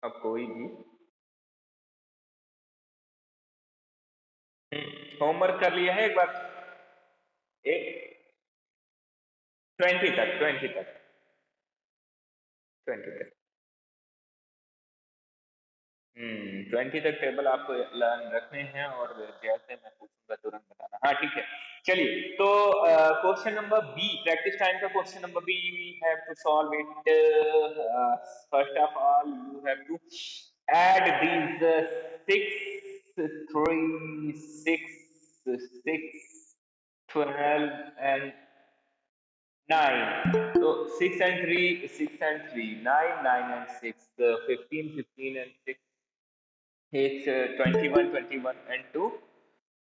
अब कोई भी होमवर्क कर लिया है एक बार? एक 20 तक, 20 तक, 20 तक। 20 तक टेबल आपको लर्न रखने हैं और जैसे मैं पूछूंगा तुरंत बताना। हाँ ठीक है, चलिए। तो question number b, practice time का question number b, we have to solve it. First of all you have to add these 6, 3, 6, 6, 12 and 9। So 6 and 3, 9, 9 and 6, 15, 15 and 6. It's 21, 21 and 2,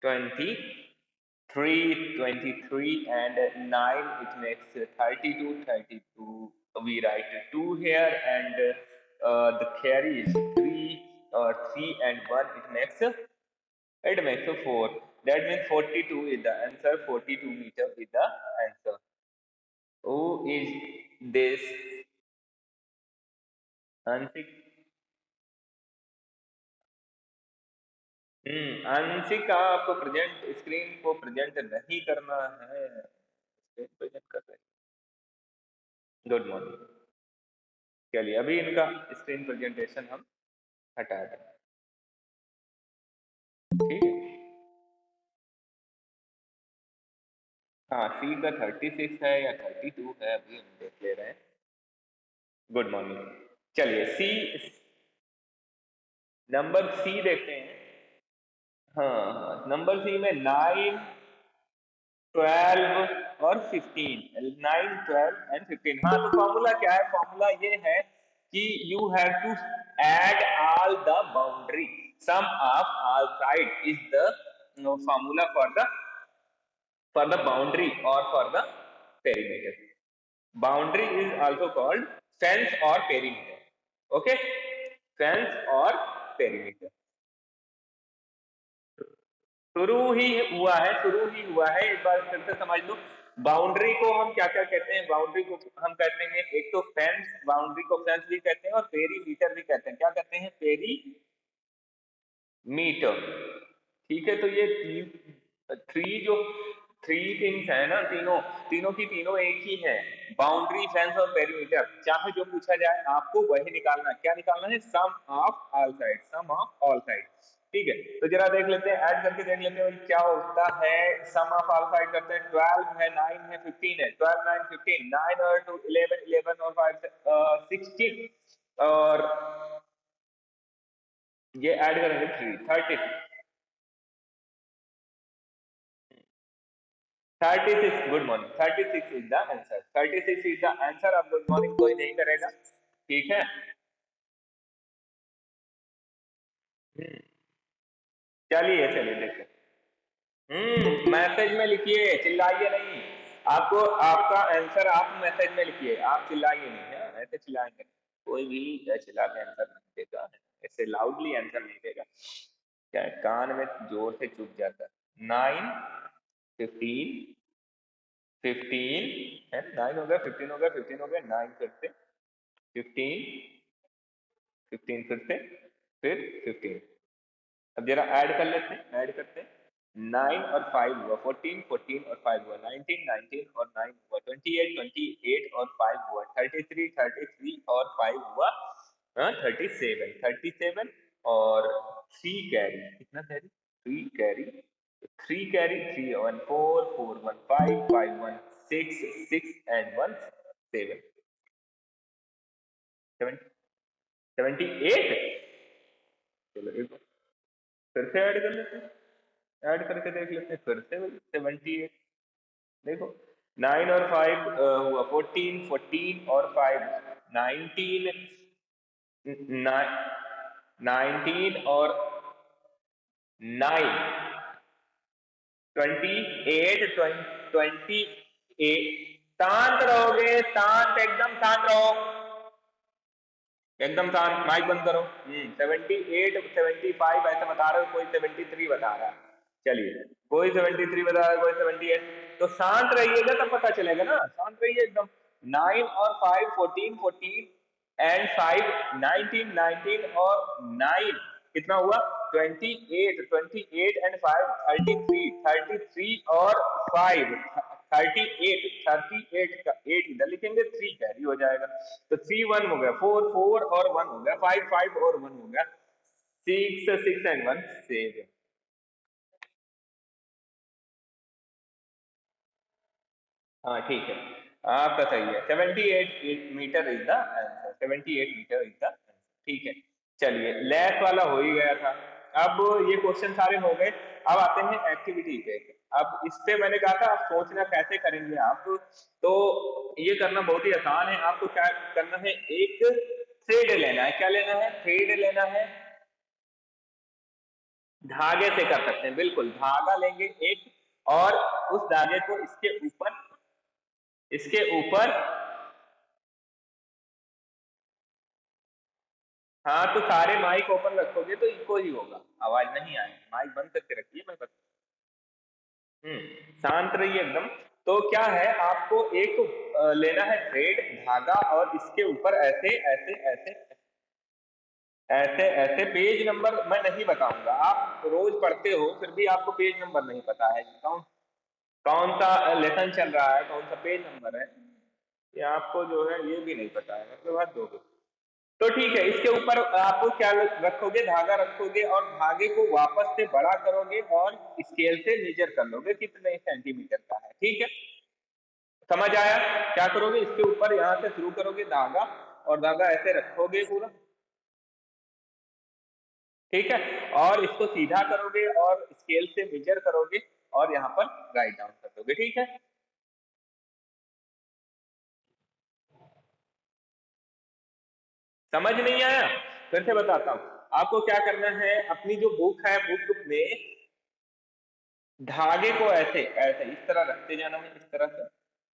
23, 23 and 9. It makes 32, 32. We write 2 here, and the carry is 3 or 3 and 1. It makes a 4. That means 42 is the answer. 42 meter is the answer. Who is this? Ansik? Anshika, आपको present screen को present नहीं करना है, screen present कर रहे हैं। Good morning. चलिए अभी इनका स्क्रीन प्रेजेंटेशन हम हटा दें, ठीक है। हाँ, सी का 36 है या 32 है, अभी हम देख ले रहे हैं। Good morning. चलिए सी, नंबर सी देखते हैं। हाँ, नंबर सी में 9, 12 और 15, 9, 12 एंड 15। हाँ, तो फॉर्मूला क्या है? फॉर्मूला ये है कि you have to add all the boundary, sum of all side is the formula for the boundary or for the perimeter. Boundary is also called fence or perimeter. Okay, fence or perimeter. शुरू ही हुआ है, एक बार फिर से समझ लो। Boundary को हम क्या क्या कहते हैं? बाउंड्री को हम कहते हैं एक तो फेंस, बाउंड्री को फेंस भी कहते हैं और पेरीमीटर भी कहते हैं। क्या कहते हैं? पेरीमीटर। ठीक है, तो ये थ्री थिंग्स है ना, तीनों तीनों की तीनों एक ही है, बाउंड्री, फेंस और पेरीमीटर। चाहे जो पूछा जाए आपको वही निकालना है। क्या निकालना है? Sum of all side, sum of all side. ठीक है, तो जरा देख लेते हैं, ऐड करके देख लेते हैं क्या होता है। सम ऑफ ऑल साइड करते हैं। 12 है, 9 है, 15 है। 12, 9, 15, 9 और 2 11, 11 और 5 16, और ये ऐड करेंगे 3 36। 36, good morning. 36 is the answer. 36 is the answer. अब गुड मॉर्निंग कोई नहीं करेगा, ठीक है। चलिए चलिए देखते। मैसेज में लिखिए, चिल्लाइए नहीं। आपको आपका आंसर आप मैसेज में लिखिए, आप चिल्लाइए नहीं है, ऐसे चिल्लाएंगे कोई भी चिल्ला के आंसर नहीं देगा, ऐसे लाउडली आंसर नहीं देगा, क्या है, कान में जोर से चुभ जाता है। 9, 15, 15 है, 9 हो गया, 15 हो गया, 15 हो गया, 9 फिर से 15, 15 फिर से, फिर 15। अब जरा ऐड कर लेते हैं, ऐड करते हैं। 9 और 5 हुआ 14, 14 और 5 हुआ 19, 19 और 9 हुआ 28, 28 और 5 हुआ 33, 33 और 5 हुआ 37, 37 और 3 कैरी, कितना कैरी? 3 carry, 3 carry, 3 1 4, 4 1 5, 5 1 6, 6 and 1 7, 78। चलो एक बार फिर से ऐड कर लेते हैं, ऐड करके देख लेते हैं फिर से। 78, देखो 9 और 5 हुआ 14, 14 और 5 19, 19 और 9 28, 28। शांत रहोगे? शांत, एकदम शांत रहो, एकदम शांत। माइक बंद करो। 78, 75 ऐसे बता रहे हो, कोई 73 बता रहा है। चलिए, कोई 73 बता रहा है, कोई 78। तो शांत रहिएगा तब पता चलेगा ना, शांत रहिए एकदम। 9 और 5 14, 14 एंड 5 19 19 और 9 कितना हुआ 28 28 एंड 5 33 33 और 5 38 38 का 8 इधर लिखेंगे 3 कैरी हो जाएगा तो 3 1 हो गया 4 4 और 1 हो गया 5 5 और 1 हो गया 6 6 एंड 1 7। हाँ ठीक है आपका सही है 78 metre is the answer 78 metre is the answer ठीक है। चलिए लेस वाला हो ही गया था। अब ये क्वेश्चन सारे हो गए। अब आते हैं एक्टिविटी पे। अब इस पे मैंने कहा था आप सोचना कैसे करेंगे आप तो ये करना बहुत ही आसान है। आपको क्या करना है एक थ्रेड लेना है। क्या लेना है थ्रेड लेना है। धागे से कर सकते हैं बिल्कुल धागा लेंगे एक और उस धागे को इसके ऊपर हाँ तो सारे माइक ओपन रखोगे तो इको ही होगा आवाज नहीं आएगी। माइक बंद करके रखिए मैं बता। शांत रहिए एकदम। तो क्या है आपको एक लेना है थ्रेड धागा और इसके ऊपर ऐसे ऐसे ऐसे ऐसे ऐसे पेज नंबर मैं नहीं बताऊंगा। आप रोज पढ़ते हो फिर भी आपको पेज नंबर नहीं पता है कौन कौन सा लेसन चल रहा है कौन सा पेज नंबर है ये आपको जो है ये भी नहीं पता है मतलब हद हो गई। तो ठीक है इसके ऊपर आप क्या रखोगे धागा रखोगे और धागे को वापस से बड़ा करोगे और स्केल से मेजर कर लोगे कितने सेंटीमीटर का है। ठीक है समझ आया। क्या करोगे इसके ऊपर यहां से शुरू करोगे धागा और धागा ऐसे रखोगे पूरा। ठीक है और इसको सीधा करोगे और स्केल से मेजर करोगे और यहाँ पर राइट डाउन कर दोगे। ठीक है समझ नहीं आया फिर से बताता हूँ। आपको क्या करना है अपनी जो बुक है बुक में धागे को ऐसे ऐसे इस तरह रखते जाना है इस तरह से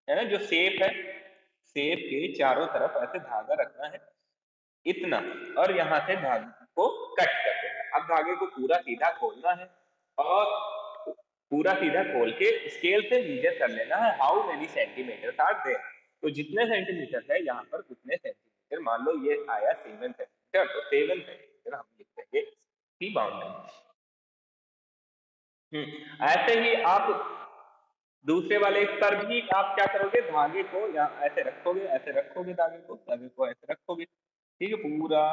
है ना जो सेप है सेप के चारों तरफ ऐसे धागा रखना है इतना और यहाँ से धागे को कट कर देना। अब धागे को पूरा सीधा खोलना है और पूरा सीधा खोल के स्केल से मेजर कर लेना है how many centimetre are there. तो जितने सेंटीमीटर है यहाँ पर उतने सेंटीमीटर मान लो ये आया 7 सेंटीमीटर तो 7 सेंटीमीटर हम लिख देंगे की बाउंड्री। ऐसे ही आप दूसरे वाले पर भी आप क्या करोगे धागे को यहाँ ऐसे रखोगे धागे को ऐसे रखोगे। ठीक है पूरा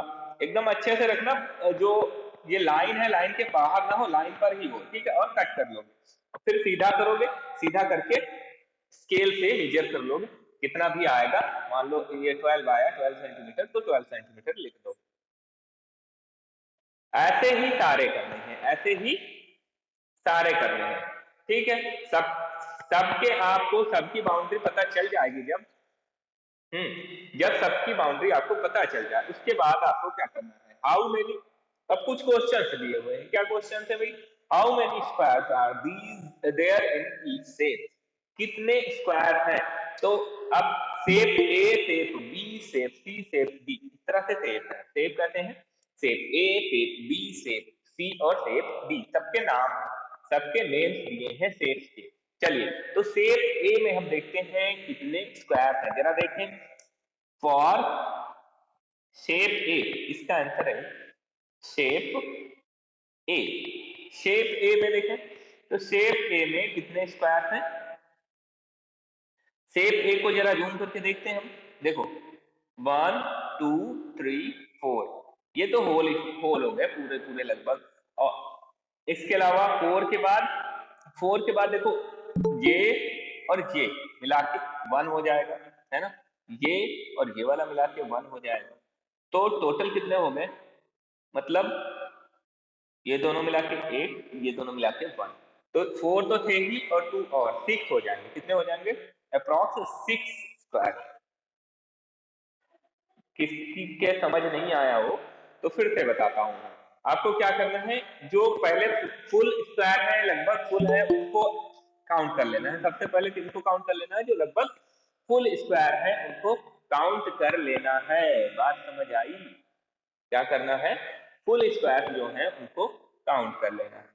एकदम अच्छे से रखना जो ये लाइन है लाइन के बाहर ना हो लाइन पर ही हो। ठीक है और कट कर लोगे फिर सीधा करोगे सीधा करके स्केल से मेजर कर लोगे कितना भी आएगा। मान लो ये 12 आया 12 सेंटीमीटर तो 12 सेंटीमीटर लिख दो। ऐसे ही सारे करने हैं ऐसे ही सारे करने हैं। ठीक है सबके आपको सबकी बाउंड्री पता चल जाएगी जब सबकी बाउंड्री आपको पता चल जाए उसके बाद आपको क्या करना है हाउ मेनी। अब कुछ क्वेश्चन दिए हुए हैं क्या क्वेश्चन है भाई how many squares are these there in each shape. कितने स्क्वायर हैं तो अब shape A shape B shape C shape D इस तरह से शेप है। शेप कहते हैं shape A shape B shape C और शेप डी सबके नाम है सबके नेम्स दिए हैं शेप्स के। चलिए तो शेप ए में हम देखते हैं कितने स्क्वायर है जरा देखें फॉर शेप ए इसका आंसर है शेप ए। शेप ए में देखें तो शेप ए में कितने स्क्वायर हैं। शेप ए को जरा जूम करके देखते हैं हम देखो 1 2 3 4 ये तो होल होल हो गए पूरे पूरे लगभग। और इसके अलावा 4 के बाद देखो ये और ये मिला के 1 हो जाएगा है ना। ये और ये वाला मिला के 1 हो जाएगा तो टोटल कितने हो गए मतलब ये दोनों मिला के 8 ये दोनों मिला के 1 तो 4 तो थे ही और 2 और 6 हो जाएंगे। कितने हो जाएंगे अप्रॉक्स 6 स्क्वायर। किसी के समझ नहीं आया हो तो फिर से बताता हूँ मैं। आपको क्या करना है जो पहले फुल स्क्वायर है लगभग फुल है उनको काउंट कर लेना है। सबसे पहले किसको काउंट कर लेना है जो लगभग फुल स्क्वायर है उनको काउंट कर लेना है। बात समझ आई। क्या करना है फुल स्क्वायर जो है उनको काउंट कर लेना है।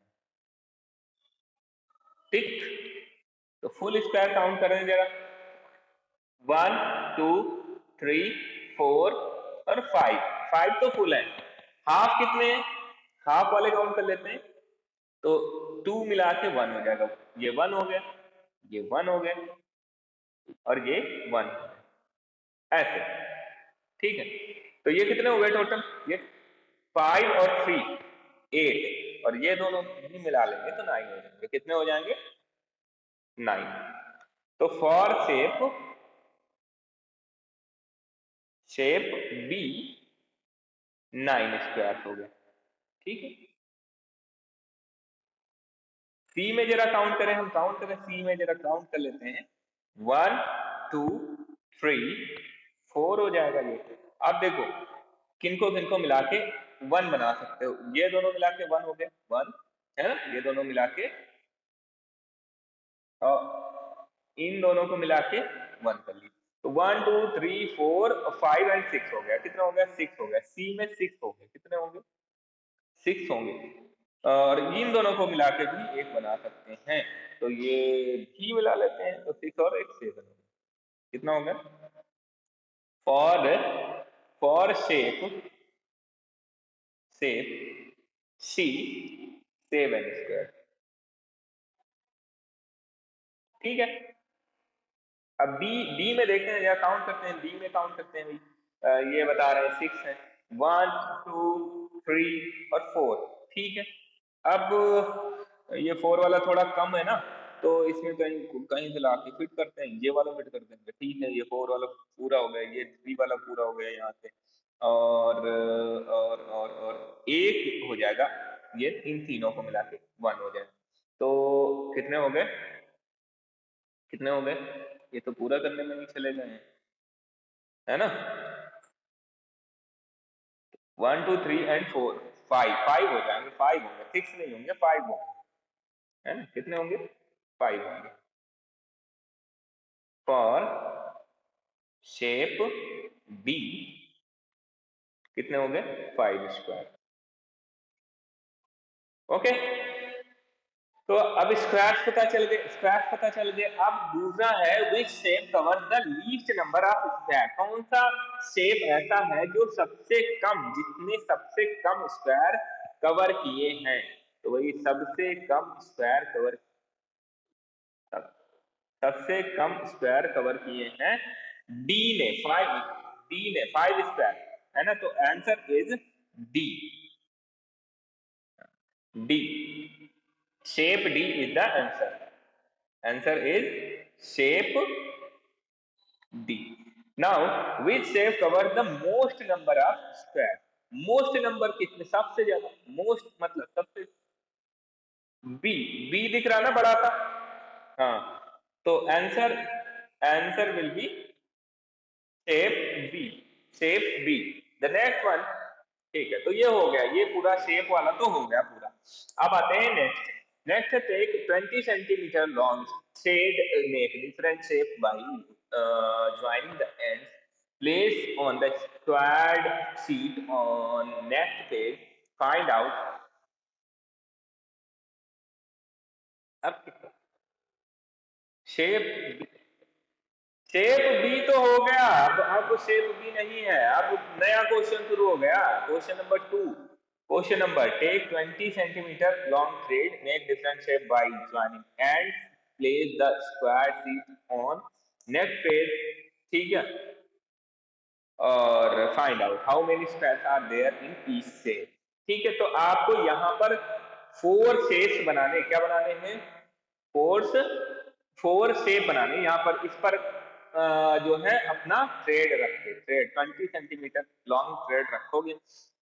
ठीक तो फुल स्क्वायर काउंट करें जरा 1 2 3 4 और 5, 5 तो फुल है। हाफ कितने हैं, हाफ वाले काउंट कर लेते हैं, तो 2 मिला के 1 हो जाएगा। ये 1 हो गया, ये 1 हो गया, और ये 1 हो गया, ऐसे। ठीक है, तो ये कितने हो गए टोटल, ये 5 और 3 8, और ये दोनों भी मिला लेंगे तो 9 हो जाएंगे। कितने हो जाएंगे, 9। तो फॉर शेप बी 9 स्क्वायर हो गया। ठीक है, सी में जरा काउंट करें, हम काउंट करें, सी में जरा काउंट कर लेते हैं। 1 2 3 4 हो जाएगा ये। अब देखो किनको किनको मिला के 1 बना सकते हो, ये दोनों मिला के 1 हो गए, 1 है ना, ये दोनों मिला के, और इन दोनों को मिला के 1 कर ली, तो 1 2 3 4 5 एंड 6 हो गया। कितना हो गया, 6 हो गया। सी में 6 हो गए, कितने होंगे, 6 होंगे। और इन दोनों को मिला के भी एक बना सकते हैं, तो ये भी मिला लेते हैं, तो 6 और 1 7। कितना हो गया, for for shape C 7 square. ठीक है, अब बी में देखते हैं या काउंट करते हैं, बी में काउंट करते हैं भाई। ये बता रहे हैं 6 है, 1 2 3 और 4। ठीक है, अब ये 4 वाला थोड़ा कम है ना, तो इसमें कहीं कहीं से ला के फिट करते हैं, ये वाला फिट कर देंगे। ठीक है, ये 4 वाला पूरा हो गया, ये 3 वाला पूरा हो गया यहाँ से, और एक हो जाएगा, ये इन तीनों को मिला के 1 हो जाएगा। तो कितने हो गए, कितने हो गए, ये तो पूरा करने में नहीं चले गए हैं, है ना। 1 2 3 एंड 4 5 5 हो जाएंगे, 5 होंगे, 6 नहीं होंगे, 5 होंगे, है ना। कितने होंगे, 5 होंगे। फॉर शेप बी कितने हो गए, 5 स्क्वायर। ओके, तो अब स्क्वायर पता चल गए, स्क्वायर पता चल गए। अब दूसरा है which shape cover the least number of square. कौन सा शेप ऐसा है जो सबसे कम, जितने सबसे कम स्क्वायर कवर किए हैं, तो वही सबसे कम स्क्वायर कवर, सबसे कम स्क्वायर कवर किए हैं डी ने, 5, डी ने 5 स्क्वायर, है ना। तो answer is D, D, shape D is the answer, answer is shape D. Now which shape cover the most number of square, most number कितने, सबसे ज्यादा, मोस्ट मतलब सबसे, बी, बी दिख रहा ना बड़ा सा, हाँ, तो answer, answer will be shape B, shape B. The next one, ठीक है, तो ये हो गया, ये पूरा शेप वाला तो हो गया पूरा। अब आते हैं next, next take 20 centimetre long thread, make different shape by joining the ends, place on the squared sheet on next page, find out। अब शेप, शेप बी तो हो गया, अब शेप बी नहीं है, अब नया क्वेश्चन शुरू हो गया, question number 2। Question number, take 20 centimetre long thread, make different shape by joining end place the square sheet on next page. ठीक है, और find out how many squares are there in each shape. ठीक है, तो आपको यहाँ पर 4 shapes बनाने, क्या बनाने हैं, फोर्स, 4 शेप बनाने। यहाँ पर इस पर जो है अपना थ्रेड रख के, थ्रेड 20 सेंटीमीटर लॉन्ग थ्रेड रखोगे,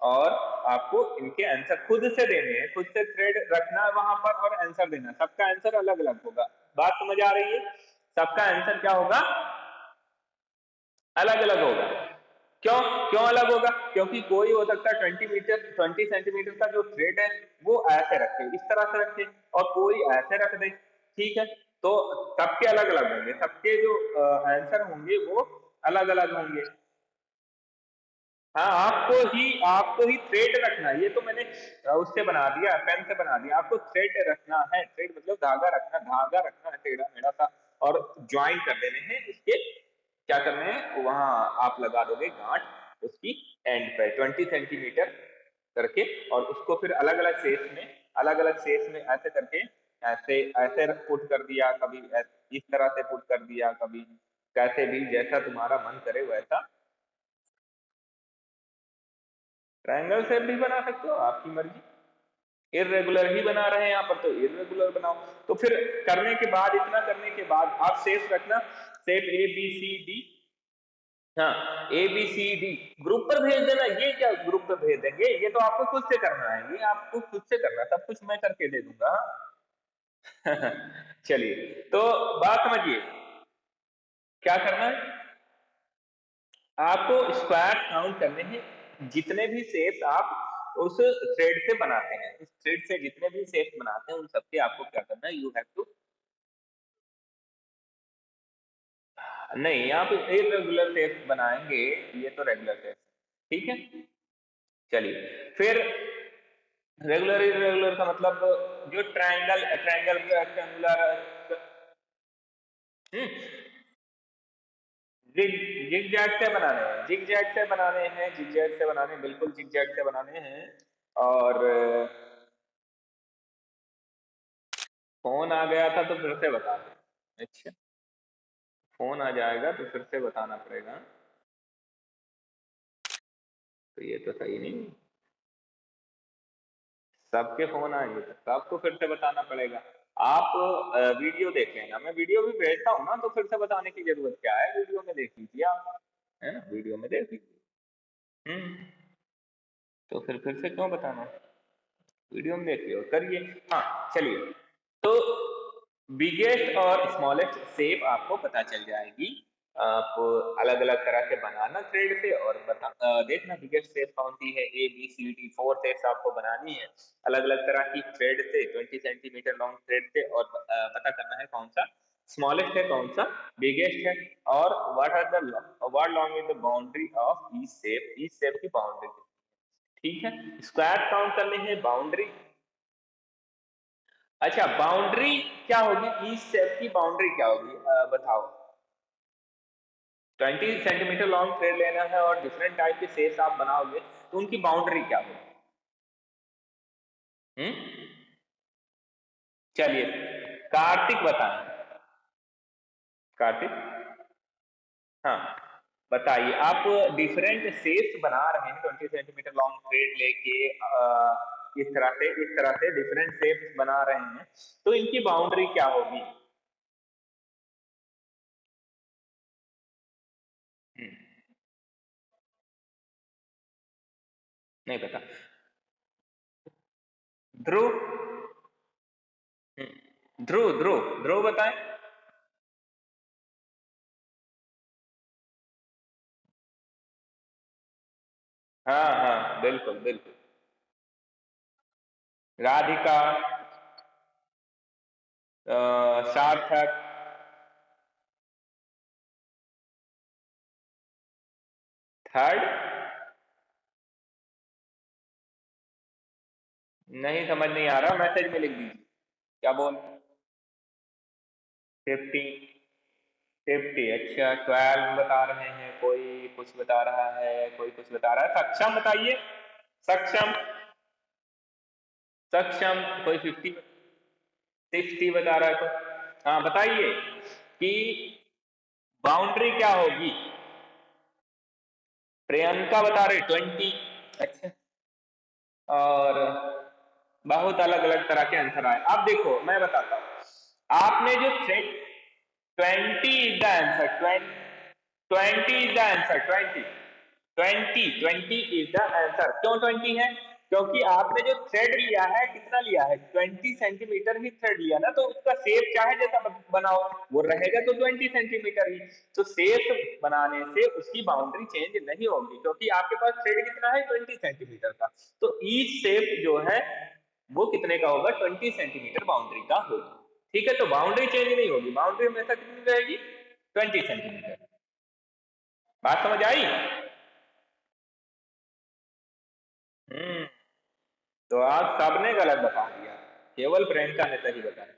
और आपको इनके आंसर खुद से देने हैं, खुद से थ्रेड रखना है वहां पर और आंसर देना। सबका आंसर अलग अलग होगा, बात समझ आ रही है, सबका आंसर क्या होगा, अलग अलग होगा। क्यों, क्यों अलग होगा, क्योंकि कोई हो सकता है 20 सेंटीमीटर का जो थ्रेड है वो ऐसे रखे, इस तरह से रखे, और कोई ऐसे रख दे। ठीक है, तो सबके अलग अलग होंगे, सबके जो आंसर होंगे वो अलग अलग होंगे। हाँ, आपको ही थ्रेड रखना है, ये तो मैंने उससे बना दिया, पेन से बना दिया। आपको थ्रेड रखना है, थ्रेड मतलब धागा रखना, धागा रखना है टेढ़ा मेढ़ा सा, और ज्वाइन कर देने हैं इसके, क्या करने हैं वहां, आप लगा दोगे गांठ, उसकी एंड पे 20 सेंटीमीटर करके, और उसको फिर अलग अलग शेप्स में ऐसे करके, ऐसे ऐसे पुट कर दिया, कभी इस तरह से पुट कर दिया, कभी कैसे भी, जैसा तुम्हारा मन करे वैसा ट्रायंगल शेप भी बना सकते हो, आपकी मर्जी। इरेगुलर ही बना रहे हैं यहाँ पर तो इरेगुलर बनाओ। तो फिर करने के बाद, इतना करने के बाद आप शेप रखना, shape a B C d. हाँ, a B C d group पर भेज देना। ये क्या ग्रुप पर भेज देंगे, ये तो आपको खुद से करना है, ये आपको खुद से करना है, सब कुछ मैं करके दे दूंगा। चलिए, तो बात समझिए, क्या करना है आपको, स्क्वायर काउंट करने हैं, जितने भी शेप्स आप उस थ्रेड से बनाते हैं, उस थ्रेड से जितने भी शेप्स बनाते हैं उन सबके आपको क्या करना है, यू हैव टू। नहीं, आप इरेगुलर शेप्स बनाएंगे, ये तो रेगुलर शेप्स, ठीक है। चलिए, फिर रेगुलर इरेगुलर का मतलब, जो triangle triangle rectangular, zig zig zag से बनाने हैं, जिग जैग से बनाने हैं, जिग जैग से बनाने हैं, बिल्कुल जिग जैग से बनाने हैं। और फोन आ गया था तो फिर से बता दें। अच्छा, फोन आ जाएगा तो फिर से बताना पड़ेगा, तो ये तो सही नहीं। सबके फोन आएंगे तो सबको फिर से बताना पड़ेगा। आप वीडियो देख लेना, मैं वीडियो भी भेजता हूँ ना, तो फिर से बताने की जरूरत क्या है, वीडियो में देख लीजिए आप, है ना, वीडियो में देख लीजिए। तो फिर से क्यों बताना, वीडियो में देख लियो, करिए। हाँ, चलिए, तो बिगेस्ट और स्मॉलेस्ट शेप आपको पता चल जाएगी। आप अलग अलग तरह के बनाना थ्रेड से, और देखना बिगेस्ट शेप कौन सी है, A B C D 4 shapes आपको बनानी है अलग अलग तरह की थ्रेड से, 20 सेंटीमीटर लॉन्ग थ्रेड से, और पता करना है कौन सा स्मॉलेस्ट है, कौन सा बिगेस्ट है, और what long is the boundary of each shape की बाउंड्री, ठीक है। स्क्वायर काउंट करने हैं बाउंड्री। अच्छा, बाउंड्री क्या होगी, ईच शेप की बाउंड्री क्या होगी, बताओ। 20 सेंटीमीटर लॉन्ग थ्रेड लेना है और डिफरेंट टाइप के शेप्स आप बनाओगे, तो उनकी बाउंड्री क्या होगी। चलिए, कार्तिक बताएं, कार्तिक, हाँ बताइए। आप डिफरेंट शेप्स बना रहे हैं 20 सेंटीमीटर लॉन्ग थ्रेड लेके, इस तरह से डिफरेंट शेप्स बना रहे हैं, तो इनकी बाउंड्री क्या होगी। नहीं पता, ध्रुव, ध्रुव ध्रुव ध्रुव बताएं। हाँ हाँ, बिल्कुल बिल्कुल। राधिका, सार्थक, थर्ड, नहीं समझ नहीं आ रहा, मैसेज में लिख दीजिए, क्या बोल। 50, 50, अच्छा 12 बता रहे हैं, कोई कुछ बता रहा है, कोई कुछ बता रहा है, सक्षम बताइए, सक्षम, सक्षम कोई 50, 60 बता रहा है, तो हाँ बताइए कि बाउंड्री क्या होगी। प्रियंका बता रहे 20। अच्छा, और बहुत अलग अलग तरह के आंसर आए। अब देखो मैं बताता हूं, आपने जो 20 is the answer, 20 is the answer, 20 is the answer. क्यों 20 है, क्योंकि आपने जो थ्रेड लिया है, कितना लिया है, 20 सेंटीमीटर ही थ्रेड लिया ना, तो उसका शेप चाहे जैसा बनाओ वो रहेगा तो 20 सेंटीमीटर ही। तो शेप बनाने से उसकी बाउंड्री चेंज नहीं होगी, क्योंकि आपके पास थ्रेड कितना है, 20 सेंटीमीटर का। तो ईच शेप जो है वो कितने का होगा, 20 सेंटीमीटर बाउंड्री का होगा, ठीक है। तो बाउंड्री चेंज नहीं होगी, बाउंड्री हमेशा कितनी रहेगी, 20 सेंटीमीटर। बात समझ आई। हम्म, तो आज सबने गलत बता दिया, केवल प्रियंका ने सही बताया।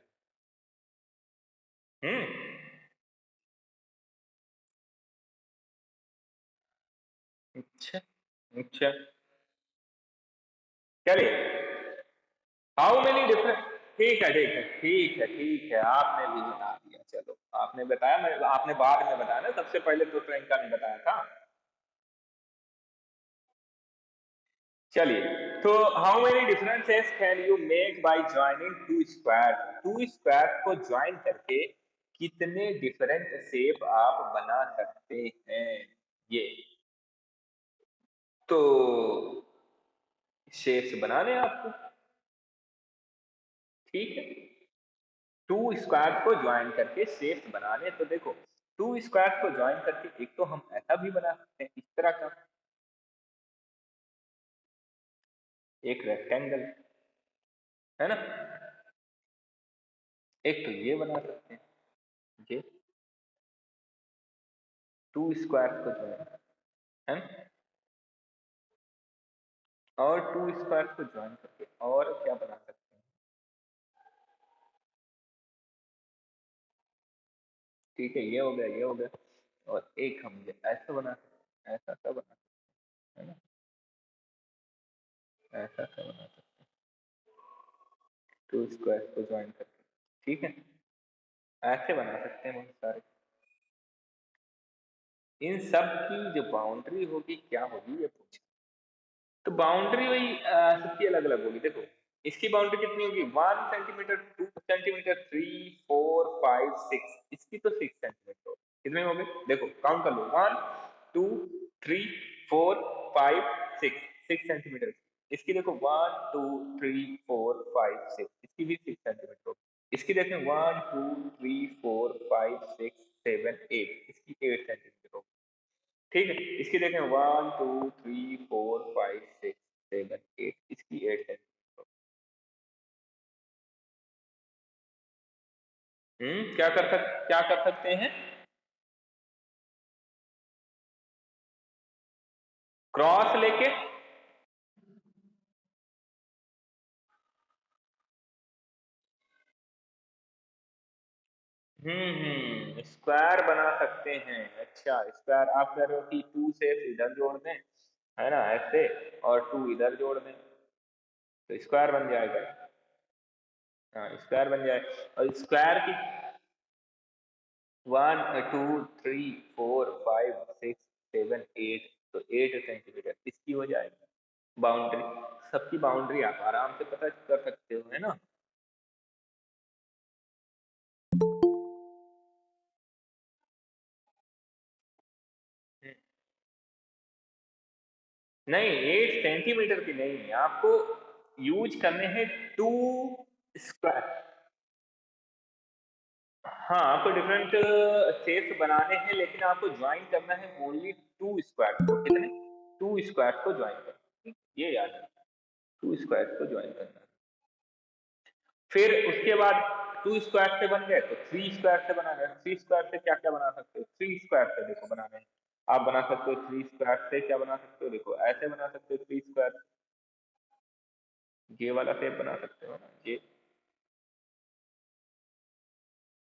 अच्छा अच्छा, चलिए। हाउ मेनी डिफरेंट, ठीक है ठीक है ठीक है ठीक है, आपने भी बता दिया, चलो आपने बताया, मैं आपने बाद में बताया ना, सबसे पहले तो प्रियंका ने बताया था। चलिए, तो how many differences can you make by joining two square, two square को ज्वाइन करके कितने डिफरेंट शेप आप बना सकते हैं, ये तो शेप्स बनाने हैं आपको, ठीक है। टू स्क्वायर को ज्वाइन करके शेप्स बनाने, तो देखो टू स्क्वायर को ज्वाइन करके एक तो हम ऐसा भी बना सकते हैं इस तरह का, एक रेक्टेंगल, है ना, एक तो ये बना सकते हैं, ये टू स्क्वायर को ज्वाइन, है ना, और टू स्क्वायर को ज्वाइन करके और क्या बना सकते हैं, ठीक है, ये हो गया, ये हो गया, और एक हम ये ऐसा बना सकते हैं, ऐसा सा बना सकते हैं, है ना, ऐसा सा बना सकते हैं टू स्क्वायर को ज्वाइन करके, ठीक है, ऐसे बना सकते हैं बहुत सारे। इन सब की जो बाउंड्री होगी क्या होगी ये पूछ, तो बाउंड्री वही सबकी अलग अलग होगी, देखो इसकी बाउंड्री कितनी होगी, 1 सेंटीमीटर, 2 सेंटीमीटर, 3, 4, 5, 6, इसकी तो 6 सेंटीमीटर होगी, कितने हो गए देखो काउंट कर लो, 1, 2, 3, 4, 5, 6, 6 सेंटीमीटर, इसकी देखो 1, 2, 3, 4, 5, 6, इसकी भी 6 सेंटीमीटर होगी, इसकी देखें 1, 2, 3, 4, 5, 6, 7, 8, इसकी 8 सेंटीमीटर होगी, ठीक है, इसकी देखें 1, 2, 3, 4, 5, 6, 7, 8, इसकी 8 सेंटीमीटर। क्या कर सकते हैं, क्रॉस लेके, स्क्वायर बना सकते हैं, अच्छा स्क्वायर आप कह रहे हो कि टू से इधर जोड़ दें, है ना, ऐसे, और टू इधर जोड़ दें तो स्क्वायर बन जाएगा, हाँ स्क्वायर बन जाए, और स्क्वायर की 1, 2, 3, 4, 5, 6, 7, 8, तो 8 सेंटीमीटर इसकी हो जाएगी बाउंड्री, सबकी बाउंड्री आप आराम से पता कर सकते हो, है ना। नहीं 8 सेंटीमीटर की नहीं, आपको यूज करने हैं टू स्क्वायर, हाँ आपको डिफरेंट शेप्स बनाने हैं, लेकिन आपको ज्वाइन करना है ओनली टू स्क्वायर को, कितने, टू स्क्वायर को ज्वाइन करना, ये याद है, टू स्क्वायर को ज्वाइन करना है। फिर उसके बाद टू स्क्वायर से बन गए तो थ्री स्क्वायर से बनाना है, थ्री स्क्वायर से क्या क्या बना सकते हो, थ्री स्क्वायर से देखो बनाना है, आप बना सकते हो थ्री स्क्वायर से क्या बना सकते हो, देखो ऐसे बना सकते हो थ्री स्क्वायर, ये वाला शेप बना सकते हो ना, ये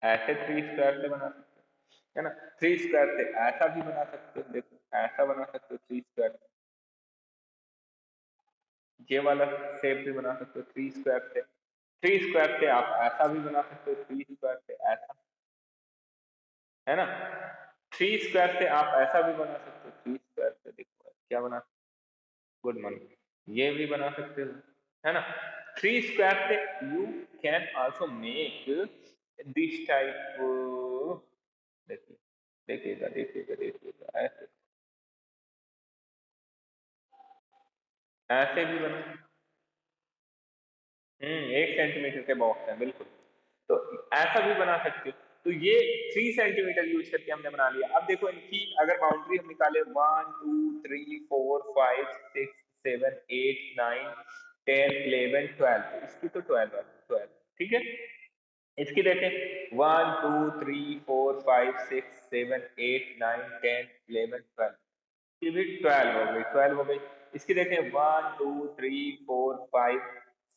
ऐसे थ्री स्क्वायर से बना सकते हो, है ना, थ्री स्क्वायर से ऐसा भी बना सकते हो, देखो ऐसा बना सकते हो थ्री स्क्वायर, ये वाला शेप भी बना सकते हो थ्री स्क्वायर से, थ्री स्क्वायर से आप ऐसा भी बना सकते हो, थ्री स्क्वायर से ऐसा, है ना, थ्री स्क्वायर से आप ऐसा भी बना सकते हो, थ्री स्क्वायर से देखो क्या बना, गुड मॉर्निंग, ये भी बना सकते हो, है ना, थ्री स्क्वायर से you can also make this type, देखिए देखिएगा देखिएगा देखिएगा, ऐसे ऐसे भी बना, 1 सेंटीमीटर के बॉक्स है बिल्कुल, तो ऐसा भी बना सकते हो, तो ये 3 सेंटीमीटर यूज करके हमने बना लिया, अब देखो इनकी अगर बाउंड्री हम निकाले 1, 2, 3, 4, 5, 6, 7, 8, 9, 10, 11, 12, इसकी तो 12 ठीक है, इसकी देखें 1, 2, 3, 4, 5, 6, 7, 8, 9, 10, 11, 12, ये भी 12 हो गई, 12 हो गई, इसकी देखें 1, 2, 3, 4, 5,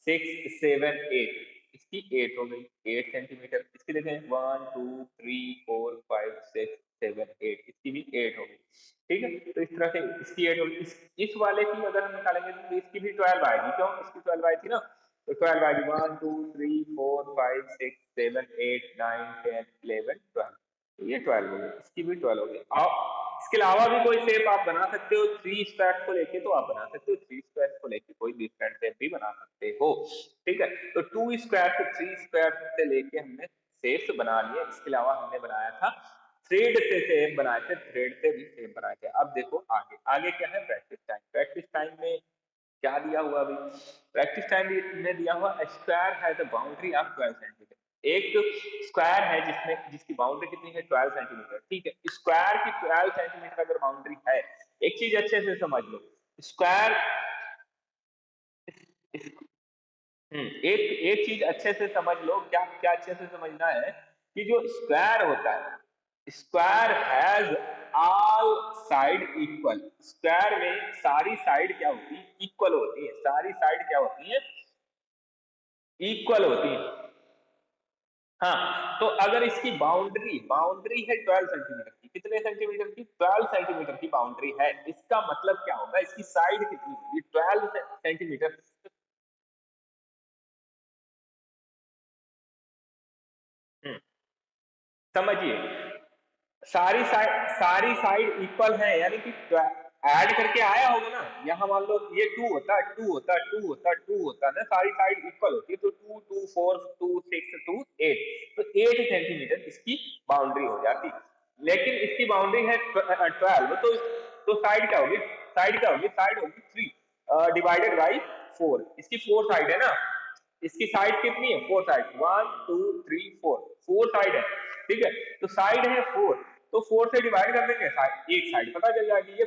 6, 7, 8, इसकी 8 हो गई, 8 सेंटीमीटर, इसकी देखें 1, 2, 3, 4, 5, 6, 7 8, इसकी भी 8 होगी। ठीक है, तो इस तरह से इसकी 8 होगी। इस वाले की अगर हम निकालेंगे तो इसकी भी 12 आएगी। क्यों? इसकी 12 आई थी ना, तो 12 आएगी। 1 2 3 4 5 6 7 8 9 10 11 12, तो ये 12 हो गई, इसकी भी 12 हो गई। और इसके अलावा भी कोई शेप आप बना सकते हो, 3 स्क्वायर को लेके तो आप बना सकते हो, 3 स्क्वायर को लेके कोई डिफरेंट शेप भी बना सकते हो। ठीक है, तो 2 स्क्वायर से 3 स्क्वायर से लेके हमने शेप्स बना लिए। इसके अलावा हमने बनाया था थ्रेड से शेप बनाए थे, थ्रेड से भी शेप बनाए थे। अब देखो आगे, आगे क्या है? Practice time. प्रैक्टिस टाइम में क्या दिया हुआ? अभी प्रैक्टिस टाइम में दिया हुआ square has a boundary of 12 centimetre. एक स्क्वायर है जिसमें जिसकी बाउंड्री कितनी है? 12 सेंटीमीटर। ठीक है, स्क्वायर की 12 सेंटीमीटर अगर बाउंड्री है, एक चीज अच्छे से समझ लो, स्क्वायर एक एक चीज अच्छे से समझ लो। क्या क्या अच्छे से समझना है कि जो स्क्वायर होता है, square has all side equal. Square में सारी साइड क्या होती है? इक्वल होती है। सारी साइड क्या होती है? इक्वल होती है। हाँ, तो अगर इसकी बाउंड्री बाउंड्री है 12 सेंटीमीटर की, कितने सेंटीमीटर की? 12 सेंटीमीटर की बाउंड्री है। इसका मतलब क्या होगा? इसकी साइड कितनी होगी? 12 सेंटीमीटर। समझिए, सारी साइड इक्वल है, यानी कि ऐड करके आया होगा ना। यहाँ मान लो ये 2 होता, 2 होता, 2 होता, 2 होता ना, सारी साइड इक्वल होती है, तो 2 2 4 2 6 2 8, तो 8 सेंटीमीटर इसकी बाउंड्री हो जाती। लेकिन इसकी बाउंड्री है 12, तो साइड क्या होगी? साइड होगी 3 डिवाइडेड बाई 4। इसकी 4 साइड है ना, इसकी साइड कितनी है? 4 साइड, 1 2 3 4, 4 साइड है। ठीक है, तो साइड है 4, तो 4 से डिवाइड कर देंगे, एक साइड पता चल जाएगी। ये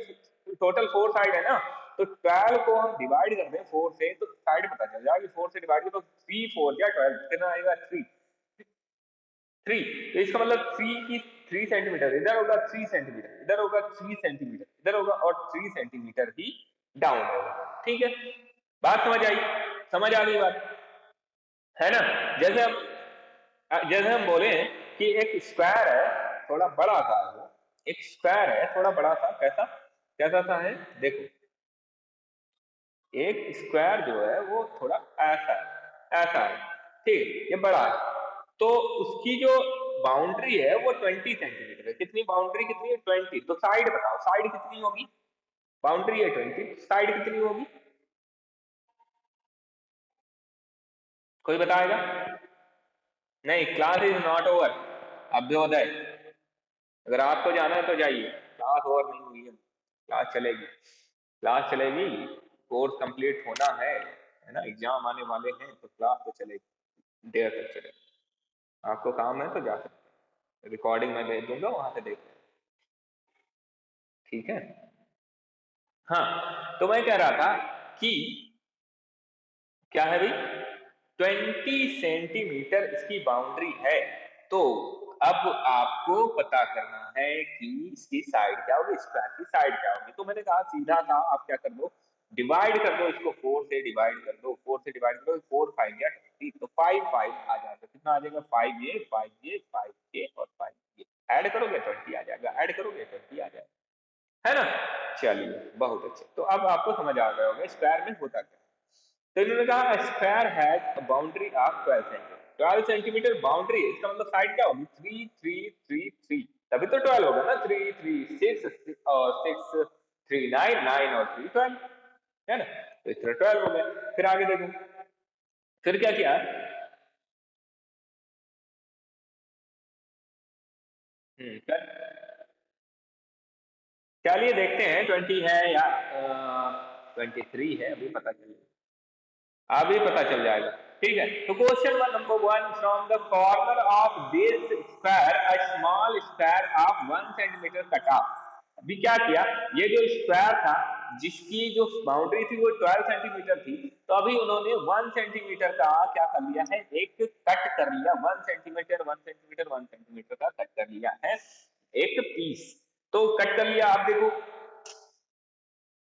टोटल 4 साइड है ना, तो 12 को हम डिवाइड कर दें 4 से, तो साइड पता चल जाएगी। 4 से डिवाइड करो तो 3 4 क्या 12, कितना आएगा? 3 3। तो इसका मतलब 3 की 3 सेंटीमीटर इधर होगा, 3 सेंटीमीटर इधर होगा, 3 सेंटीमीटर इधर होगा, और 3 सेंटीमीटर ही डाउन होगा। ठीक है, बात समझ आई? समझ आ गई बात, है ना? जैसे हम बोले कि एक स्क्वायर है थोड़ा बड़ा सा है, वो एक स्क्वायर है थोड़ा बड़ा सा, कैसा कैसा सा है? देखो, एक स्क्वायर जो है वो थोड़ा ऐसा है, ऐसा है। ठीक, ये बड़ा है, तो उसकी जो बाउंड्री है वो 20 सेंटीमीटर है। कितनी बाउंड्री? कितनी है? 20। तो साइड बताओ, साइड कितनी होगी? बाउंड्री है 20, साइड कितनी होगी? कोई बताएगा? नहीं, क्लास इज नॉट ओवर, अभ्योदय। अगर आपको जाना है तो जाइए, क्लास ओवर नहीं हुई है, क्लास चलेगी, क्लास चलेगी। कोर्स कंप्लीट होना है ना, एग्जाम आने वाले हैं, तो क्लास तो चलेगी, देर तक चलेगी। आपको काम है तो जा सकते हैं, रिकॉर्डिंग मैं भेज दूंगा, वहां से देख लें। ठीक है, हाँ, तो मैं कह रहा था कि क्या है भाई, 20 सेंटीमीटर इसकी बाउंड्री है। तो अब आपको पता करना है कि इसकी साइड क्या होगी, स्क्वायर की साइड क्या होगी। तो मैंने कहा सीधा था, आप क्या कर दो, डिवाइड कर दो इसको, 4 से डिवाइड कर दो, 4 से डिवाइड करो, 4 5 या 20, तो 5 5 आ जाएगा। कितना आ जाएगा? 5 ये 5 ये 5 ये और 5 ये, ऐड करोगे 20 आ जाएगा, ऐड करोगे 20 आ जाएगा, है ना? चलिए, बहुत अच्छे। तो अब आपको समझ आ गया होगा स्क्वायर में होता क्या। तो इन्होंने कहा square has boundary of 12 centimetre. 12 centimetre boundary है, इसका मतलब साइड क्या होगी? 3 3 3 3, तभी तो 12 होगा ना। 3 3 6 और 6 3 9 9 और 3 12, है ना? तो इस तरह 12 हो गया। फिर आगे देखो, फिर क्या किया? चलिए देखते हैं 20 है या 23 है, अभी पता चल जाएगा। ठीक है, तो question number 1, from the corner of this square a small square of 1 centimetre cut off. अभी क्या किया, ये जो स्क्वायर था जिसकी जो बाउंड्री थी वो 12 सेंटीमीटर थी, तो अभी उन्होंने 1 सेंटीमीटर का क्या कर लिया है, एक कट कर लिया। 1 सेंटीमीटर 1 सेंटीमीटर 1 सेंटीमीटर का कट कर लिया है, एक पीस। तो कट कर लिया। आप देखो,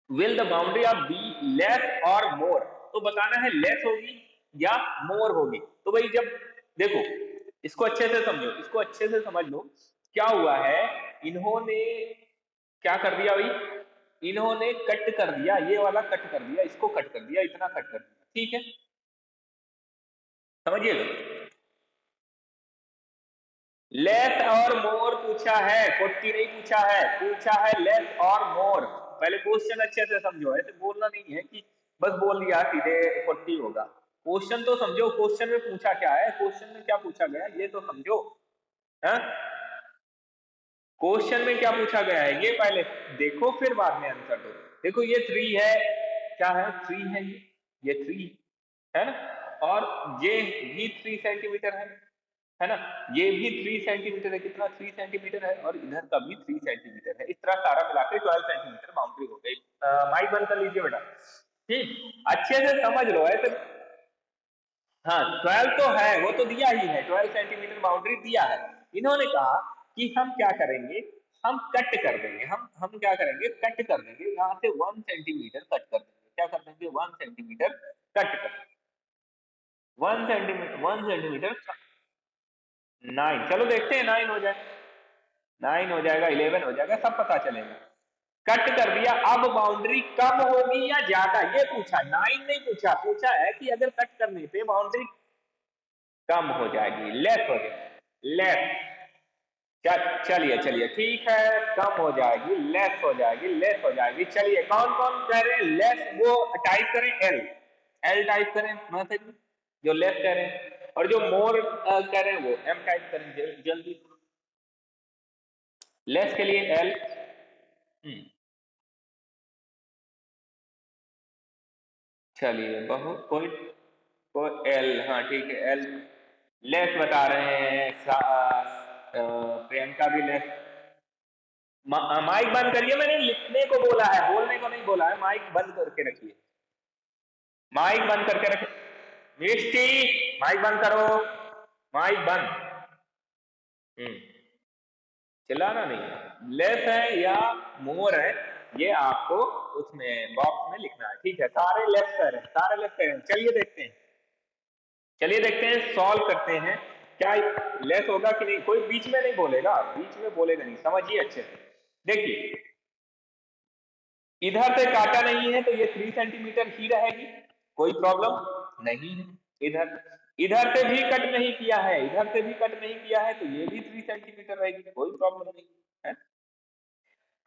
will the boundary of be less और मोर, तो बताना है लेस होगी या मोर होगी। तो भाई जब देखो, इसको अच्छे से समझो, इसको अच्छे से समझ लो क्या हुआ है, इन्होंने क्या कर दिया भाई, इन्होंने कट कर दिया, ये वाला कट कर दिया, इसको कट कर दिया, इतना कट कर दिया, ठीक है, समझिएगा। लेस और मोर पूछा है, 40 नहीं पूछा है, पूछा है लेस और मोर। पहले क्वेश्चन अच्छे से समझो, ऐसे बोलना नहीं है कि बस बोल दिया सीधे 40 होगा। क्वेश्चन तो समझो, क्वेश्चन में पूछा क्या है, क्वेश्चन में क्या पूछा गया है ये तो समझो। है, क्वेश्चन में क्या पूछा गया है ये पहले देखो, फिर बाद में आंसर दो। देखो ये 3 है, क्या है, 3 है, ये 3 है ना, और ये भी 3 सेंटीमीटर है ना, ये भी 3 सेंटीमीटर है, कितना 3 सेंटीमीटर है, और इधर का भी 3 सेंटीमीटर है, इस तरह सारा मिलाकर 12 सेंटीमीटर बाउंड्री हो गई। माइक बंद कर लीजिए बेटा, ठीक, अच्छे से समझ लो ऐसे। हाँ 12 तो है, वो तो दिया ही है, 12 सेंटीमीटर बाउंड्री दिया है। इन्होंने कहा कि हम क्या करेंगे, हम कट कर देंगे, हम क्या करेंगे, कट कर देंगे, यहाँ से 1 सेंटीमीटर कट कर देंगे, क्या कर देंगे, 1 सेंटीमीटर कट कर, 1 सेंटीमीटर, 1 सेंटीमीटर 9, चलो देखते हैं 9 हो जाए, 9 हो जाएगा, 11 हो जाएगा, सब पता चलेगा। कट कर दिया, अब बाउंड्री कम होगी या ज्यादा, ये पूछा, 9 नहीं पूछा, पूछा है कि अगर कट करने पे बाउंड्री कम हो जाएगी, लेस हो जाएगी, लेस, चलिए चलिए ठीक है, कम हो जाएगी, लेस हो जाएगी, लेस हो जाएगी। चलिए कौन कौन कह रहे हैं लेस, वो टाइप करें एल, एल टाइप करें मैसेज में, जो लेस कह रहे हैं, और जो मोर कह रहे हैं वो एम टाइप करें जल्दी, लेस के लिए एल। चलिए बहुत कोई, कोई एल, हाँ ठीक है एल, लेस बता रहे हैं, प्रियंका भी लेस। माइक बंद करिए, मैंने लिखने को बोला है, बोलने को नहीं बोला है, माइक बंद करके रखिए, माइक बंद करके रखिए, मिष्टी माइक बंद करो, माइक बंद। चिल्लाना नहीं है, लेस है या मोर है, ये आपको उसमें बॉक्स में लिखना है, ठीक है, सारे लेस कर रहे हैं, सारे लेस कर रहे हैं। चलिए देखते हैं, चलिए देखते हैं, सॉल्व करते हैं, क्या लेस होगा कि नहीं, कोई बीच में नहीं बोलेगा, बीच में बोलेगा नहीं, समझिए अच्छे से। देखिए इधर से काटा नहीं है तो ये 3 सेंटीमीटर ही रहेगी, कोई प्रॉब्लम नहीं है। इधर, इधर से भी कट नहीं किया है, इधर से भी कट नहीं किया है तो ये भी 3 सेंटीमीटर रहेगी, कोई प्रॉब्लम नहीं है।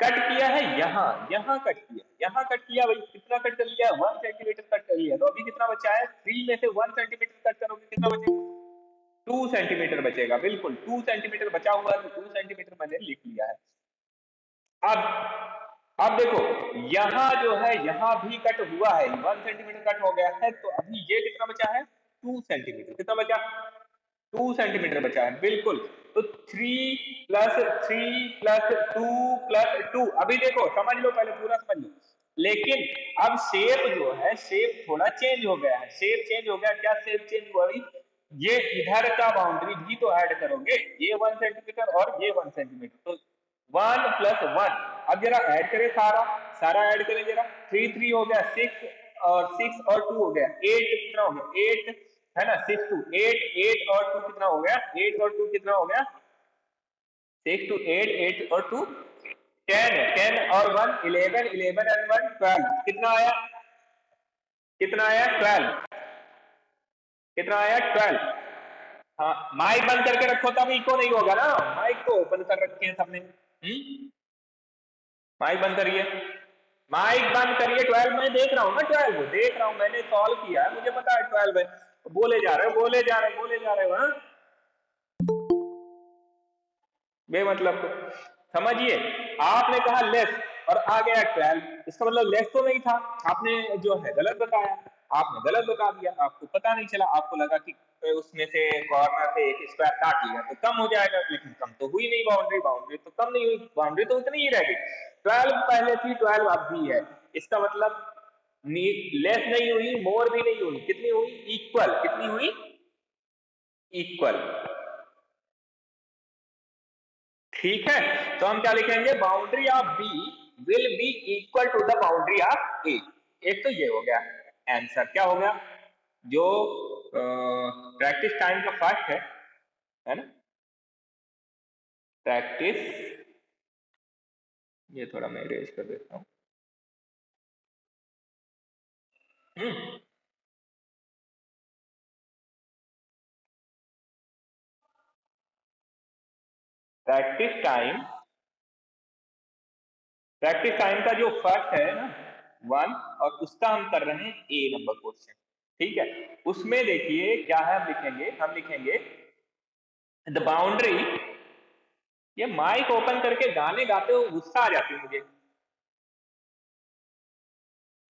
कट किया है यहाँ, यहाँ कट किया, यहाँ कट किया, भाई कितना कट कर लिया, 1 सेंटीमीटर कट कर लिया, तो अभी कितना बचा है, 3 में से 1 सेंटीमीटर कट करोगे कितना बचेगा, 2 सेंटीमीटर बचेगा, बिल्कुल 2 सेंटीमीटर बचा हुआ है, तो 2 सेंटीमीटर मैंने लिख लिया है। अब देखो यहां जो है, यहां भी कट हुआ है, 1 सेंटीमीटर कट हो गया है, तो अभी ये कितना बचा है, 2 सेंटीमीटर, कितना बचा, 2 सेंटीमीटर बचा है, बिल्कुल। तो 3 प्लस 3 प्लस 2 प्लस 2, अभी देखो समझ लो, पहले पूरा समझ लो, लेकिन अब शेप जो है, शेप थोड़ा चेंज हो गया है, शेप चेंज हो गया, क्या शेप चेंज हुआ भाई, ये इधर का बाउंड्री भी तो ऐड करोगे, ये 1 सेंटीमीटर और ये 1 सेंटीमीटर, तो 1 प्लस 1, अब जरा ऐड करें, सारा सारा ऐड करें जरा, 3 3 हो गया, 6 और 6 और 2 हो गया 8, कितना हो गया 8, है ना, 6 2 8, 8 और 2 कितना हो गया, 8 और 2 कितना हो गया, 6 2 8, 8 और 2 10, 10 और 1 11, 11 एंड 1 12, कितना आया, कितना आया 12, कितना आया 12। हाँ माइक बंद करके रखो तब इको नहीं होगा ना, माइक तो ओपन कर रखे हैं सबने, माइक बंद करिए, माइक बंद करिए, 12 मैं देख रहा हूँ ना, 12 देख रहा हूँ, मैंने सॉल्व किया है, मुझे पता है 12 है, बोले जा रहे हो, बोले जा रहे हो, बोले जा रहे हो, हाँ बेमतलब को समझिए, आपने कहा लेस और आ गया 12, इसका मतलब लेस तो नहीं था, आपने जो है गलत बताया, आपने गलत बता दिया, आपको पता नहीं चला, आपको लगा कि उसमें से कॉर्नर से एक स्क्वायर काट लिया तो कम हो जाएगा, लेकिन कम तो हुई नहीं बाउंड्री, बाउंड्री तो कम नहीं हुई, बाउंड्री तो उतनी ही रह गई, 12 पहले थी, 12 अब भी है, इसका मतलब लेस नहीं हुई, मोर भी नहीं हुई, कितनी हुई, इक्वल, कितनी हुई, इक्वल, ठीक है। तो हम क्या लिखेंगे, boundary of b will be equal to the boundary of a, एक तो ये हो गया आंसर, क्या हो गया, जो प्रैक्टिस टाइम का फर्स्ट है ना, प्रैक्टिस, ये थोड़ा मैं इरेज कर देता हूँ। प्रैक्टिस टाइम का जो फर्स्ट है ना 1, और उसका हम कर रहे हैं ए नंबर क्वेश्चन, ठीक है। उसमें देखिए क्या है, हम लिखेंगे द बाउंड्री। ये माइक ओपन करके गाने गाते हो गुस्सा आ जाती है मुझे।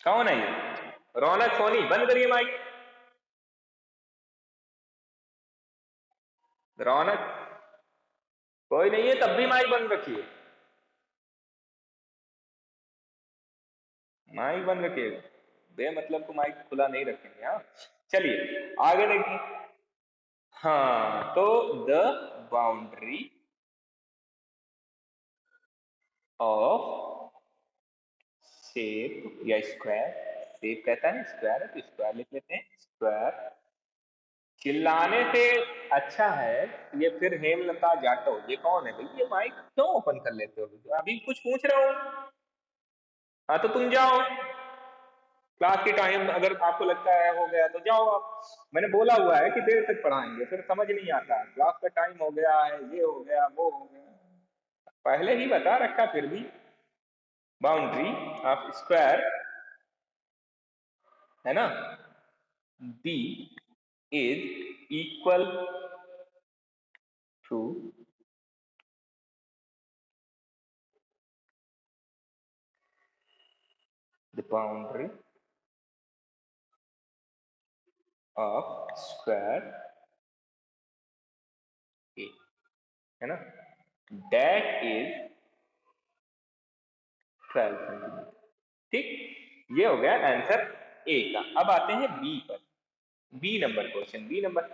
कौन है ये? रौनक सोनी, बंद करिए माइक। रौनक, कोई नहीं है तब भी माइक बंद रखिए, माइक बंद रखिए, बेमतलब को माइक खुला नहीं रखेंगे। हाँ चलिए आगे देखिए। हाँ तो द बाउंड्री ऑफ शेप या स्क्वायर, शेप कहता है स्क्वायर है तो स्क्वायर लिख लेते हैं, स्क्वायर। चिल्लाने से अच्छा है ये फिर हेमलता जाटो, ये कौन है भाई? ये माइक क्यों ओपन कर लेते हो? अभी कुछ पूछ रहा हूँ। हाँ तो तुम जाओ, क्लास के टाइम अगर आपको लगता है हो गया तो जाओ आप। मैंने बोला हुआ है कि देर तक पढ़ाएंगे, फिर समझ नहीं आता, क्लास का टाइम हो गया है, ये हो गया वो हो गया, पहले ही बता रखा फिर भी। बाउंड्री ऑफ स्क्वायर है ना, b is equal to the boundary of square a, है ना, दैट इज 12 सेंटीमीटर। ठीक, ये हो गया आंसर ए का। अब आते हैं बी पर, B number question. B number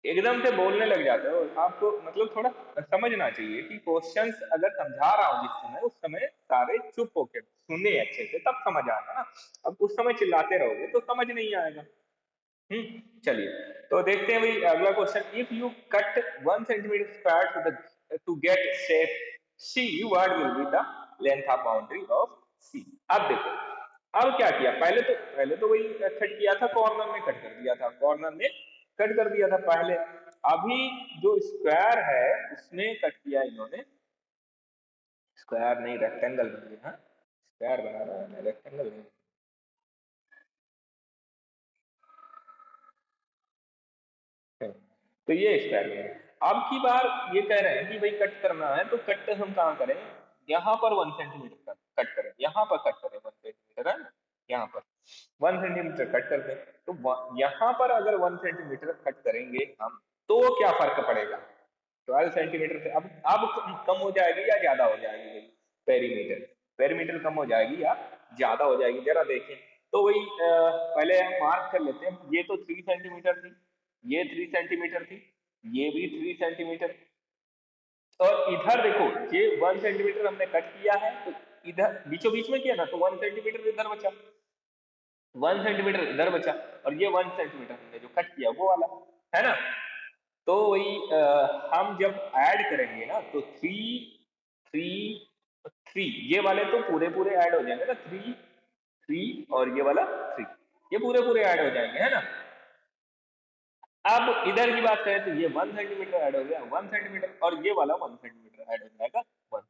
एकदम से बोलने लग जाते हो आपको, मतलब थोड़ा समझना चाहिए कि क्वेश्चंस अगर समझा रहा हूँ जिस समय, उस समय सारे चुप होके सुने अच्छे से, तब समझ आएगा ना। अब उस समय चिल्लाते रहोगे तो समझ नहीं आएगा। चलिए तो देखते हैं भाई अगला question. If you cut 1 centimetre square to get shape c, what will be the length of boundary of c? अब देखो, अब क्या किया, पहले तो वही कट किया था, कॉर्नर में कट कर दिया था, कॉर्नर में कट कर दिया था पहले। अभी जो स्क्वायर है उसमें कट किया इन्होंने, स्क्वायर नहीं रेक्टेंगल बन गया। हाँ स्क्वायर बना रहा है, रेक्टेंगल नहीं। तो ये स्क्वायर में अब की बार ये कह रहे हैं कि भाई कट करना है तो कट हम कहाँ करें, यहाँ पर 1 सेंटीमीटर कट करें, यहाँ पर कट करें 1 सेंटीमीटर, है ना, यहाँ पर 1 सेंटीमीटर कट कर दें। तो यहाँ पर अगर 1 सेंटीमीटर कट करेंगे हम, तो क्या फर्क पड़ेगा? 12 सेंटीमीटर से अब कम हो जाएगी या ज्यादा हो जाएगी भाई? पेरीमीटर, पेरीमीटर कम हो जाएगी या ज्यादा हो जाएगी, जरा देखें। तो वही पहले हम मार्क कर लेते हैं, ये तो 3 सेंटीमीटर थी, ये 3 सेंटीमीटर थी, ये भी 3 सेंटीमीटर, और इधर देखो ये 1 सेंटीमीटर हमने कट किया है, तो इधर बीचों बीच में किया ना, तो 1 सेंटीमीटर इधर बचा, 1 सेंटीमीटर इधर बचा, और ये 1 सेंटीमीटर हमने जो कट किया वो वाला, है ना। तो वही हम जब ऐड करेंगे ना तो 3 3 3, ये वाले तो पूरे पूरे ऐड हो जाएंगे ना, 3 3, और ये वाला 3, ये पूरे पूरे ऐड हो जाएंगे, है ना। अब इधर की बात करें तो ये 1 सेंटीमीटर ऐड हो गया, 1 सेंटीमीटर, और ये वाला 1 सेंटीमीटर ऐड हो जाएगा 1।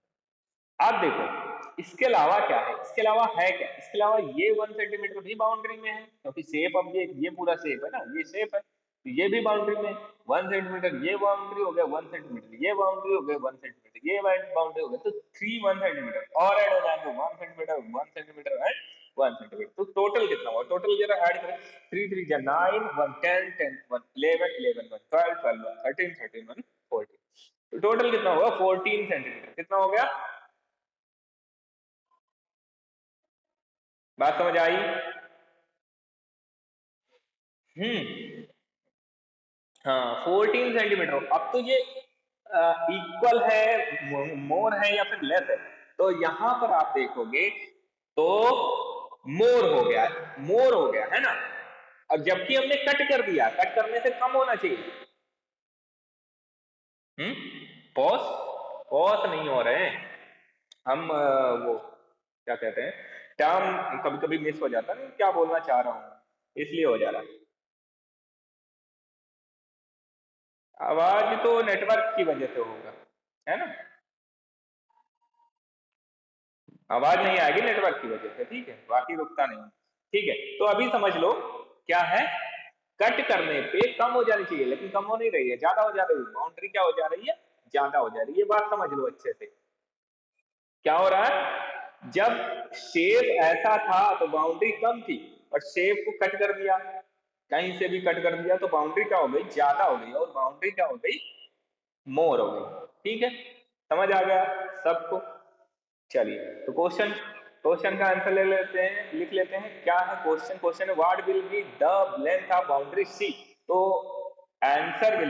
अब देखो इसके अलावा क्या है, इसके अलावा है क्या, इसके अलावा ये 1 सेंटीमीटर भी बाउंड्री में है, क्योंकि शेप, अब ये पूरा शेप है ना, ये शेप है, तो ये भी बाउंड्री में 1 सेंटीमीटर, ये बाउंड्री हो गया 1 सेंटीमीटर, ये बाउंड्री हो गया 1 सेंटीमीटर, ये बाउंड्री हो गया, तो 3 1 सेंटीमीटर और ऐड हो जाएंगे, 1 सेंटीमीटर 1 सेंटीमीटर एंड 1 सेंटीमीटर। तो टोटल कितना हुआ, टोटल जरा ऐड करें, 3 3 जा 9, 1 10 10 1 11 11 1 12 12 1 13 13 1 14, तो टोटल कितना होगा 14 सेंटीमीटर। कितना हो गया, बात समझ आई? हम्म, हाँ 14 सेंटीमीटर। अब तो ये इक्वल है, मोर है या फिर लेस है, तो यहां पर आप देखोगे तो मोर हो गया, मोर हो गया, है ना। अब जबकि हमने कट कर दिया, कट करने से कम होना चाहिए। पॉज, कॉस नहीं हो रहे हैं हम, वो क्या कहते हैं, टर्म कभी कभी मिस हो जाता है ना, क्या बोलना चाह रहा हूँ, इसलिए हो जा रहा है। आवाज तो नेटवर्क की वजह से होगा, है ना, आवाज नहीं आएगी नेटवर्क की वजह से, ठीक है, बाकी रुकता नहीं, ठीक है। तो अभी समझ लो क्या है, कट करने पे कम हो जानी चाहिए, लेकिन कम हो नहीं रही है, ज्यादा हो जा रही है, बाउंड्री क्या हो जा रही है, ज्यादा हो जा रही है, ये बात समझ लो अच्छे से। क्या हो रहा है, जब शेप ऐसा था तो बाउंड्री कम थी, और शेप को कट कर दिया, कहीं से भी कट कर दिया, तो बाउंड्री क्या हो गई, ज्यादा हो गई, और बाउंड्री क्या हो गई, मोर हो गई, ठीक है, समझ आ गया सबको। चलिए, तो क्वेश्चन क्वेश्चन का आंसर ले लेते हैं, लिख लेते हैं, क्या है question, question what will be the length of boundary c, तो आंसर